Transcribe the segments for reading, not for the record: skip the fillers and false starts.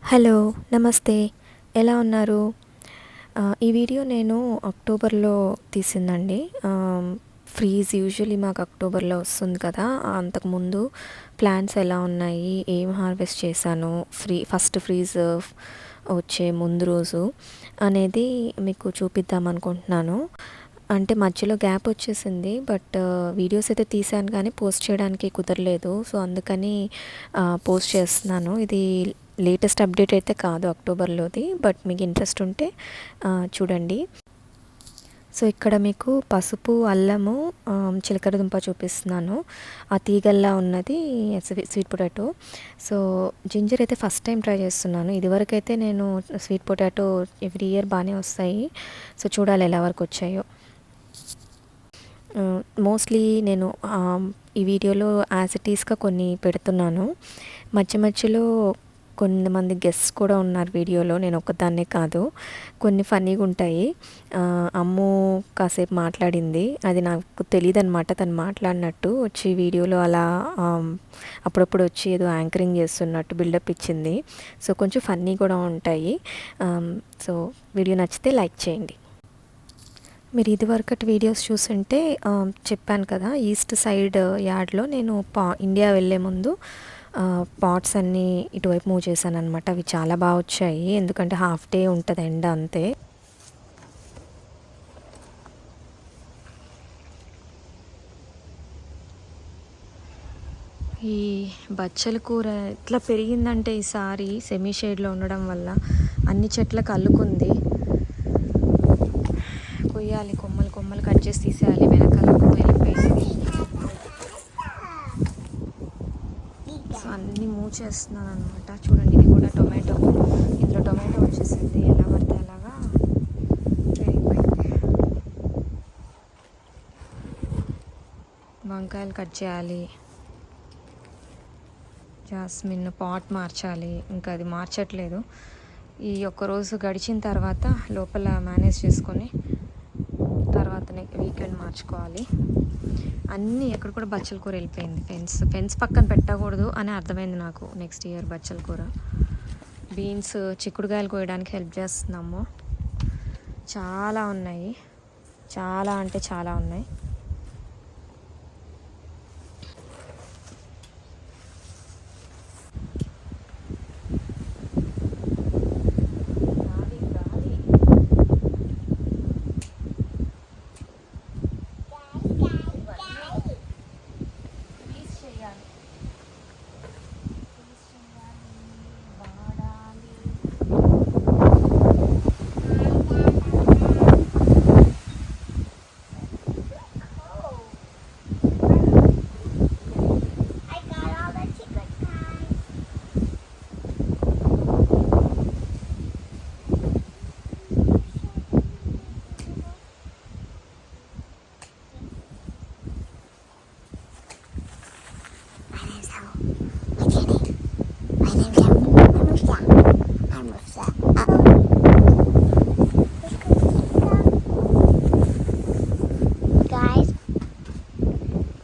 Hello! నమస్తే. ఎలా ఉన్నారు? ఈ వీడియో నేను అక్టోబర్‌లో తీసిందండి. యూజువల్లీ మాకు అక్టోబర్‌లో వస్తుంది కదా! అంతకుముందు ప్లాంట్స్ ఎలా ఉన్నాయి, ఏం హార్వెస్ట్ చేశాను, ఫస్ట్ ఫ్రీజ్ వచ్చే ముందు రోజు అనేది మీకు చూపిద్దాం అనుకుంటున్నాను. అంటే మధ్యలో గ్యాప్ వచ్చేసింది. బట్ వీడియోస్ అయితే తీశాను కానీ పోస్ట్ చేయడానికి కుదరలేదు. సో, అందుకని పోస్ట్ చేస్తున్నాను. ఇది లేటెస్ట్ అప్డేట్ అయితే కాదు అక్టోబర్‌లోది. బట్ మీకు ఇంట్రెస్ట్ ఉంటే చూడండి. సో, ఇక్కడ మీకు పసుపు, అల్లము, చిలకడ దుంప చూపిస్తున్నాను. ఆ తీగల్లా ఉన్నది స్వీట్ పొటాటో. సో, జింజర్ అయితే ఫస్ట్ టైం ట్రై చేస్తున్నాను. ఇదివరకైతే నేను స్వీట్ పొటాటో ఎవ్రీ ఇయర్ బాగానే వస్తాయి. సో, చూడాలి ఎలా వరకు వచ్చాయో. మోస్ట్లీ నేను ఈ వీడియోలో యాజ్ ఇట్ ఈస్‌గా కొన్ని పెడుతున్నాను. మధ్య మధ్యలో కొంతమంది గెస్ట్స్ కూడా ఉన్నారు వీడియోలో. నేను ఒక్కదాన్నే కాదు. కొన్ని ఫన్నీగా ఉంటాయి. అమ్ము కాసేపు మాట్లాడింది. అది నాకు తెలీదనమాట తను మాట్లాడినట్టు. వచ్చి వీడియోలో అలా అప్పుడప్పుడు వచ్చి ఏదో యాంకరింగ్ చేస్తున్నట్టు బిల్డప్ ఇచ్చింది. సో, కొంచెం ఫన్నీ కూడా ఉంటాయి. సో, వీడియో నచ్చితే లైక్ చేయండి. మీరు ఇదివరకటి వీడియోస్ చూసుంటే చెప్పాను కదా, ఈస్ట్ సైడ్ యార్డ్లో నేను ఇండియా వెళ్ళే ముందు పాట్స్ అన్నీ ఇటువైపు మూవ్ చేశాను అనమాట. అవి చాలా బాగా వచ్చాయి. ఎందుకంటే హాఫ్ డే ఉంటుంది ఎండ అంతే. ఈ బచ్చల కూర ఎట్లా పెరిగిందంటే ఈసారి సెమీ షేడ్లో ఉండడం వల్ల అన్ని చెట్లకు అల్లుకుంది. కొయ్యాలి, కొమ్మలు కొమ్మలు కట్ చేసి తీసేయాలి. వెనకాల వెళ్ళిపోయింది. సో అన్నీ మూవ్ చేస్తున్నాను అనమాట. చూడండి, ఇది కూడా టొమాటో. ఇందులో టొమాటో వచ్చేసింది. ఎలా పడితే అలాగా పెరిగిపోయింది. వంకాయలు కట్ చేయాలి. జాస్మిన్ పాట్ మార్చాలి. ఇంకా అది మార్చట్లేదు. ఈ ఒక్కరోజు గడిచిన తర్వాత లోపల మేనేజ్ చేసుకొని తర్వాతనే వీకెండ్ మార్చుకోవాలి. అన్నీ ఎక్కడ కూడా బచ్చల కూర వెళ్ళిపోయింది. ఫెన్స్ పక్కన పెట్టకూడదు అని అర్థమైంది నాకు. నెక్స్ట్ ఇయర్ బచ్చల కూర. బీన్స్, చిక్కుడుకాయలు కోయడానికి హెల్ప్ చేస్తున్నాము. చాలా ఉన్నాయి. చాలా అంటే చాలా ఉన్నాయి.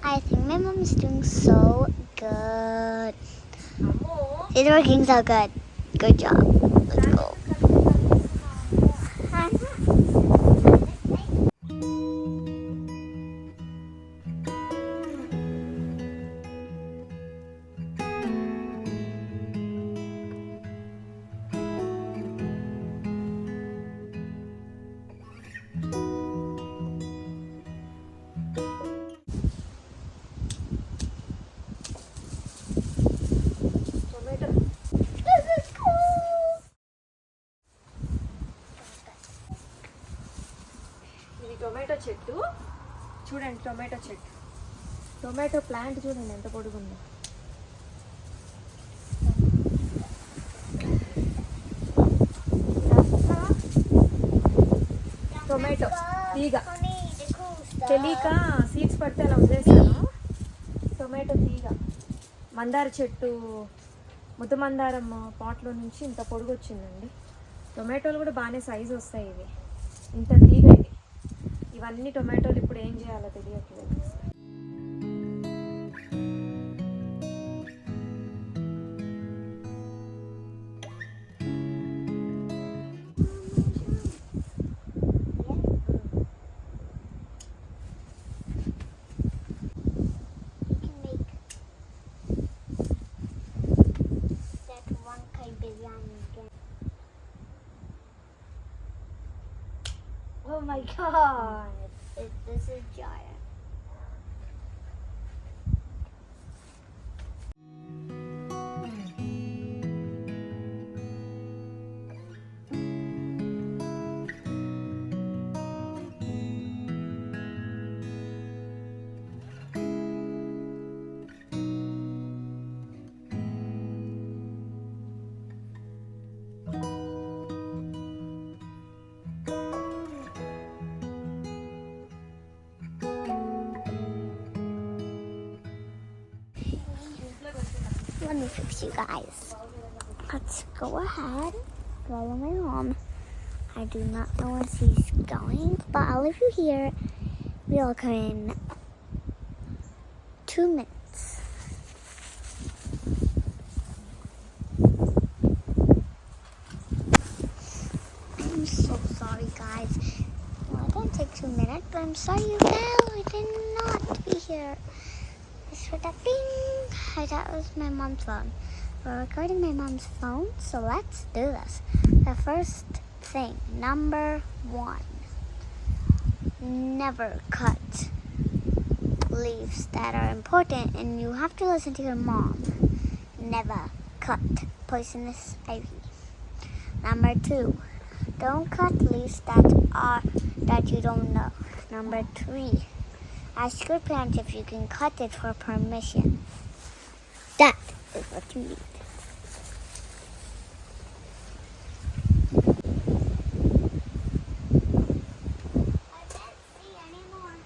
I think my mom is doing so good. It's working so good. Good job. Let's go. Tomato చెట్టు చూడండి. టొమాటో చెట్టు, టొమాటో ప్లాంట్ చూడండి ఎంత పొడుగుందో. టొమాటో తీగ తెలియక సీడ్స్ పడితే అలా వదిలేసాను. టొమాటో తీగ, మందార చెట్టు, ముద్ద మందారం పాట్లో నుంచి ఇంత పొడుగు వచ్చిందండి. టొమాటోలు కూడా బాగానే సైజు వస్తాయి. ఇవి ఇంత తీగ. ఇవన్నీ టొమాటోలు ఇప్పుడు ఏం చేయాలో తెలియట్లేదు. my god. This is giant. Let me fix you guys. Let's go ahead. Follow my mom. I do not know where she's going, but I'll leave you here. We'll come in 2 minutes. I'm so sorry, guys. Well, it didn't take 2 minutes, but I'm sorry you fell. I did not be here. Just for that ding. I thought it was my mom's phone. We're recording my mom's phone, so let's do this. The first thing, number 1. Never cut leaves that are important, and you have to listen to your mom. Never cut poisonous ivy. Number 2, don't cut leaves that you don't know. Number 3, ask your parents if you can cut it for permission. That is what you need. I can't see anymore.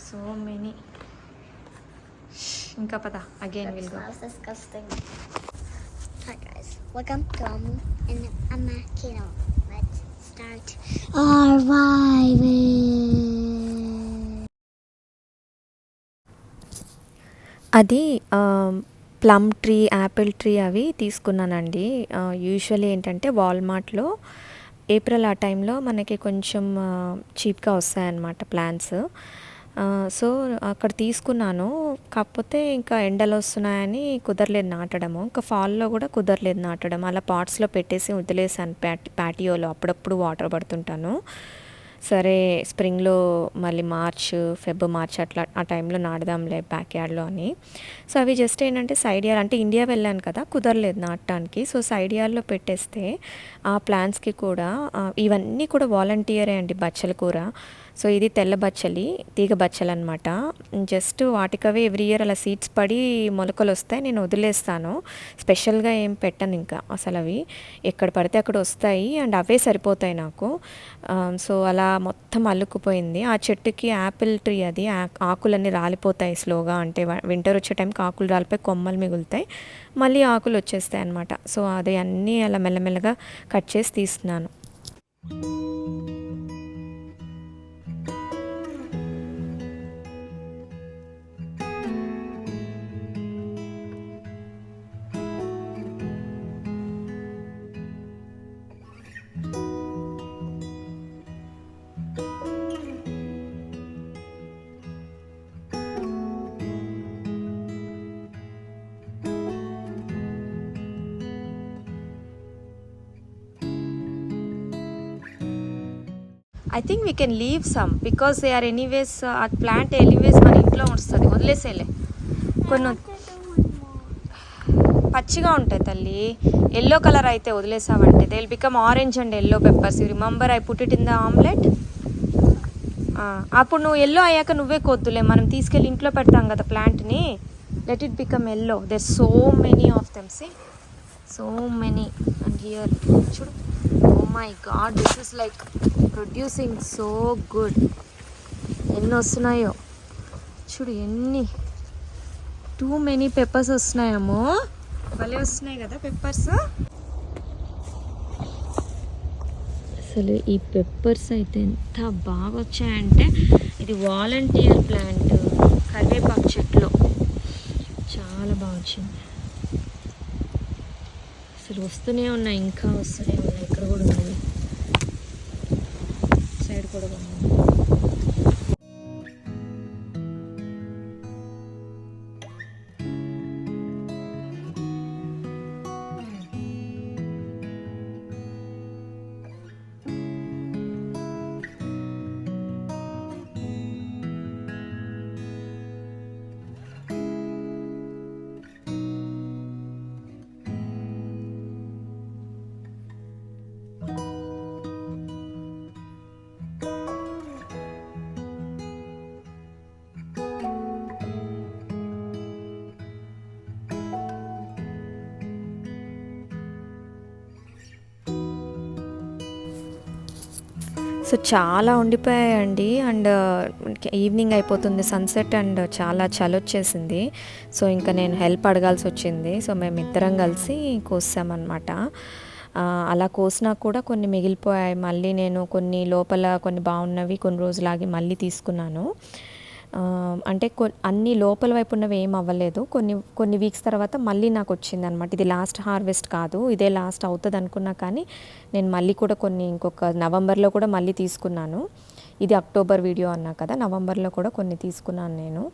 So many. ఇంకా పద again will go. That's disgusting. Hi guys, welcome to in Amakino. Let's start our ride. అది plum tree, Apple tree అవి తీసుకున్నానండి. Usually ఏంటంటే వాల్మార్ట్లో April ఆ టైంలో మనకి కొంచెం చీప్గా వస్తాయన్నమాట ప్లాంట్స్. సో అక్కడ తీసుకున్నాను. కాకపోతే ఇంకా ఎండలు వస్తున్నాయని కుదరలేదు నాటడము. ఇంకా ఫాల్లో కూడా కుదరలేదు నాటడం. అలా పాట్స్లో పెట్టేసి వదిలేసాను ప్యాటియోలో. అప్పుడప్పుడు వాటర్ పడుతుంటాను. సరే స్ప్రింగ్లో మళ్ళీ మార్చ్ అట్లా ఆ టైంలో నాటుదాంలే బ్యాక్ యార్డ్లో అని. సో అవి జస్ట్ ఏంటంటే సైడ్ యార్డ్, అంటే ఇండియా వెళ్ళాను కదా, కుదరలేదు నాటడానికి. సో సైడ్ యార్డ్లో పెట్టేస్తే ఆ ప్లాంట్స్కి కూడా ఇవన్నీ కూడా వాలంటీరే అండి. బచ్చల కూర. సో ఇది తెల్ల బచ్చలి, తీగ బచ్చలు అనమాట. జస్ట్ వాటికవే ఎవ్రీ ఇయర్ అలా సీడ్స్ పడి మొలకలు వస్తాయి. నేను వదిలేస్తాను, స్పెషల్గా ఏం పెట్టను ఇంకా అసలు. అవి ఎక్కడ పడితే అక్కడ వస్తాయి అండ్ అవే సరిపోతాయి నాకు. సో అలా మొత్తం అల్లుకుపోయింది. ఆ చెట్టుకి యాపిల్ ట్రీ, అది ఆకులన్నీ రాలిపోతాయి స్లోగా. అంటే వింటర్ వచ్చే టైంకి ఆకులు రాలిపోయి కొమ్మలు మిగులుతాయి, మళ్ళీ ఆకులు వచ్చేస్తాయి అనమాట. సో అది అన్నీ అలా మెల్లమెల్లగా కట్ చేసి తీస్తున్నాను. I think we can leave some because they are anyways. ఆ ప్లాంట్ ఎనీవేస్ మన ఇంట్లో వస్తుంది, వదిలేసేలే. కొన్ని పచ్చిగా ఉంటాయి తల్లి. ఎల్లో కలర్ అయితే వదిలేసావంటే they will become orange and yellow peppers. You remember I put it in the omelette. అప్పుడు నువ్వు ఎల్లో అయ్యాక నువ్వే కొద్దులే, మనం తీసుకెళ్ళి ఇంట్లో పెడతాం కదా ప్లాంట్ని. Let it become yellow. There so many of them. See, so many. And here చూడు. Oh my god, this is like producing so good. ఎన్ని వస్తున్నాయో చూడు, ఎన్ని. టూ మెనీ పెప్పర్స్ వస్తున్నాయేమో. భలే వస్తున్నాయి కదా పెప్పర్స్. అసలు ఈ పెప్పర్స్ అయితే ఎంత బాగా వచ్చాయంటే, ఇది వాలంటీర్ ప్లాంట్, కరివేపాకు చెట్లు. చాలా బాగా వచ్చింది. అసలు వస్తూనే ఉన్నాయి, ఇంకా వస్తూనే ఉన్నాయి. ఇక్కడ కూడా ఉన్నాయి, సైడ్ కూడా ఉన్నాయి. సో చాలా ఉండిపోయాయండి. అండ్ ఈవినింగ్ అయిపోతుంది, సన్సెట్, అండ్ చాలా చలి వచ్చేసింది. సో ఇంకా నేను హెల్ప్ అడగాల్సి వచ్చింది. సో మేమిద్దరం కలిసి కోసామన్నమాట. అలా కోసినా కూడా కొన్ని మిగిలిపోయాయి. మళ్ళీ నేను కొన్ని లోపల కొన్ని బాగున్నవి కొన్ని రోజులాగి మళ్ళీ తీసుకున్నాను. అంటే అన్ని లోపల వైపు ఉన్నవి ఏం అవ్వలేదు. కొన్ని వీక్స్ తర్వాత మళ్ళీ నాకు వచ్చిందనమాట. ఇది లాస్ట్ హార్వెస్ట్ కాదు, ఇదే లాస్ట్ అవుతుంది అనుకున్నా, కానీ నేను మళ్ళీ కూడా కొన్ని ఇంకొక నవంబర్లో కూడా మళ్ళీ తీసుకున్నాను. ఇది అక్టోబర్ వీడియో అన్నా కదా, నవంబర్లో కూడా కొన్ని తీసుకున్నాను నేను.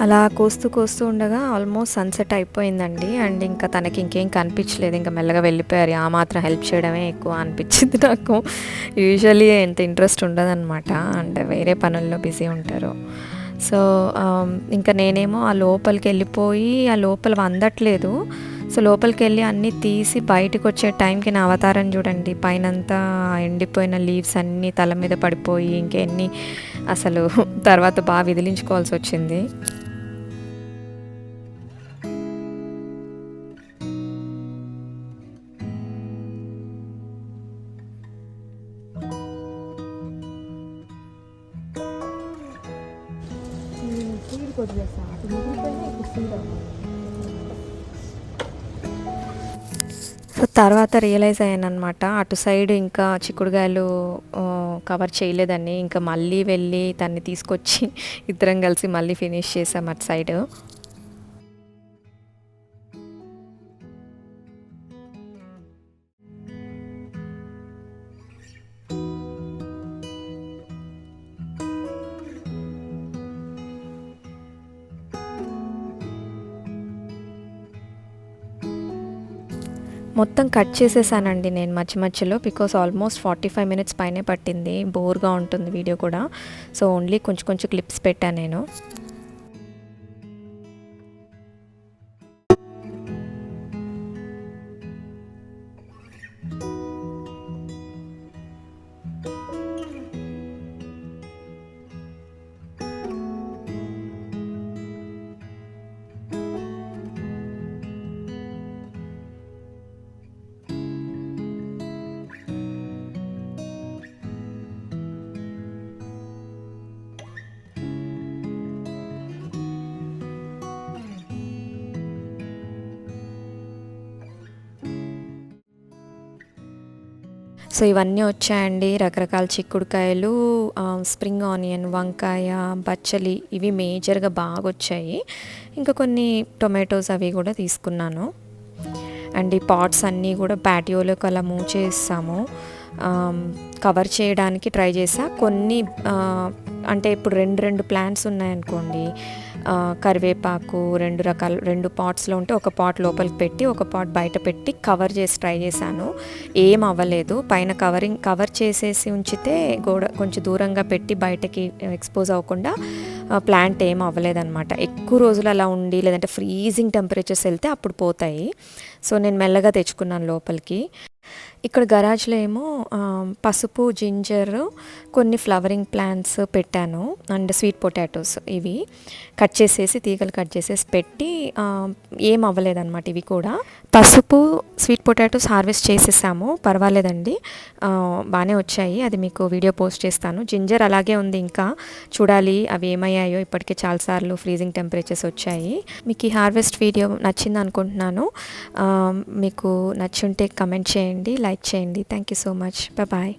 అలా కోస్తూ ఉండగా ఆల్మోస్ట్ సన్సెట్ అయిపోయిందండి. అండ్ ఇంకా తనకి ఇంకేం కనిపించలేదు, ఇంకా మెల్లగా వెళ్ళిపోయారు. ఆ మాత్రం హెల్ప్ చేయడమే ఎక్కువ అనిపించింది నాకు. యూజువల్లీ ఎంత ఇంట్రెస్ట్ ఉండదన్నమాట, అండ్ వేరే పనుల్లో బిజీ ఉంటారు. సో ఇంకా నేనేమో ఆ లోపలికి వెళ్ళిపోయి ఆ లోపల అందట్లేదు. సో లోపలికి వెళ్ళి అన్నీ తీసి బయటకు వచ్చే టైంకి నా అవతారం చూడండి, పైనంతా ఎండిపోయిన లీవ్స్ అన్నీ తల మీద పడిపోయి ఇంకెన్ని అసలు తర్వాత బాగా విదిలించుకోవాల్సి వచ్చింది. సో తర్వాత రియలైజ్ అయ్యానమాట, అటు సైడ్ ఇంకా చిక్కుడుగాయలు కవర్ చేయలేదని. ఇంకా మళ్ళీ వెళ్ళి దాన్ని తీసుకొచ్చి ఇద్దరం కలిసి మళ్ళీ ఫినిష్ చేసాం అటు సైడ్. మొత్తం కట్ చేసేసానండి నేను మధ్యలో, బికాస్ ఆల్మోస్ట్ 45 మినిట్స్ పైనే పట్టింది, బోర్గా ఉంటుంది వీడియో కూడా. సో ఓన్లీ కొంచెం క్లిప్స్ పెట్టాను నేను. సో ఇవన్నీ వచ్చాయండి, రకరకాల చిక్కుడుకాయలు, స్ప్రింగ్ ఆనియన్, వంకాయ, బచ్చలి, ఇవి మేజర్గా బాగా వచ్చాయి. ఇంకా కొన్ని టొమాటోస్ అవి కూడా తీసుకున్నాను. అండ్ ఈ పాట్స్ అన్నీ కూడా ప్యాటియోలోకి అలా మూవ్ చేస్తాము, కవర్ చేయడానికి ట్రై చేసా. కొన్ని అంటే ఇప్పుడు రెండు ప్లాంట్స్ ఉన్నాయనుకోండి, కరివేపాకు రెండు పాట్స్లో ఉంటే ఒక పాట్ లోపలికి పెట్టి ఒక పాట్ బయట పెట్టి కవర్ చేసి ట్రై చేశాను. ఏం అవ్వలేదు. పైన కవర్ చేసేసి ఉంచితే గోడ కొంచెం దూరంగా పెట్టి బయటకి ఎక్స్పోజ్ అవ్వకుండా ప్లాంట్ ఏం అవ్వలేదన్నమాట. ఎక్కువ రోజులు అలా ఉండి లేదంటే ఫ్రీజింగ్ టెంపరేచర్స్ వెళ్తే అప్పుడు పోతాయి. సో నేను మెల్లగా తెచ్చుకున్నాను లోపలికి. ఇక్కడ గరాజ్లో ఏమో పసుపు, జింజర్, కొన్ని ఫ్లవరింగ్ ప్లాంట్స్ పెట్టాను. అండ్ స్వీట్ పొటాటోస్ ఇవి తీగలు కట్ చేసేసి పెట్టి ఏం అవ్వలేదన్నమాట. ఇవి కూడా పసుపు, స్వీట్ పొటాటోస్ హార్వెస్ట్ చేసేసాము, పర్వాలేదండి, బాగానే వచ్చాయి. అది మీకు వీడియో పోస్ట్ చేస్తాను. జింజర్ అలాగే ఉంది, ఇంకా చూడాలి అవి ఏమయ్యాయో. ఇప్పటికే చాలాసార్లు ఫ్రీజింగ్ టెంపరేచర్స్ వచ్చాయి. మీకు ఈ హార్వెస్ట్ వీడియో నచ్చింది అనుకుంటున్నాను. మీకు నచ్చుంటే కమెంట్ చేయండి, లైక్ చేయండి. Thank you so much. Bye.